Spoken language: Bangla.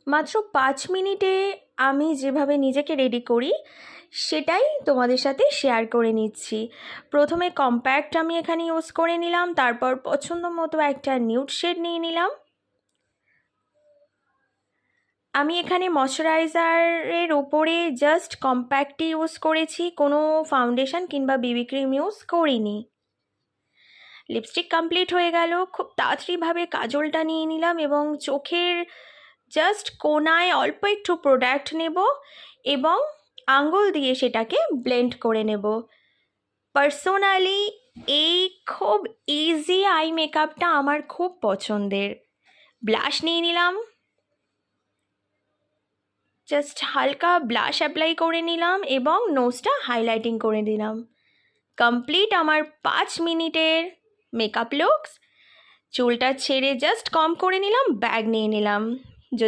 মাত্র 5 মিনিটে আমি যেভাবে নিজেকে রেডি করি সেটাই তোমাদের সাথে শেয়ার করে নিচ্ছি। প্রথমে কম্প্যাক্ট আমি এখানে ইউজ করে নিলাম, তারপর পছন্দ মতো একটা নিউড শেড নিয়ে নিলাম। আমি এখানে ময়শ্চারাইজারের ওপরে জাস্ট কম্প্যাক্টই ইউজ করেছি, কোনো ফাউন্ডেশন কিংবা বিবি ক্রিম ইউজ করিনি। লিপস্টিক কমপ্লিট হয়ে গেল। খুব তাড়াতাড়িভাবে কাজলটা নিয়ে নিলাম এবং চোখের জাস্ট কোনায় অল্প একটু প্রোডাক্ট নেব এবং আঙ্গুল দিয়ে সেটাকে ব্লেন্ড করে নেব। পার্সোনালি এই খুব ইজি আই মেকআপটা আমার খুব পছন্দের। ব্লাশ নিয়ে নিলাম, জাস্ট হালকা ব্লাশ অ্যাপ্লাই করে নিলাম এবং নোজটা হাইলাইটিং করে দিলাম। কমপ্লিট আমার 5 মিনিটের মেকআপ লুকস। চুলটা ছেড়ে জাস্ট কম করে নিলাম, ব্যাগ নিয়ে নিলাম।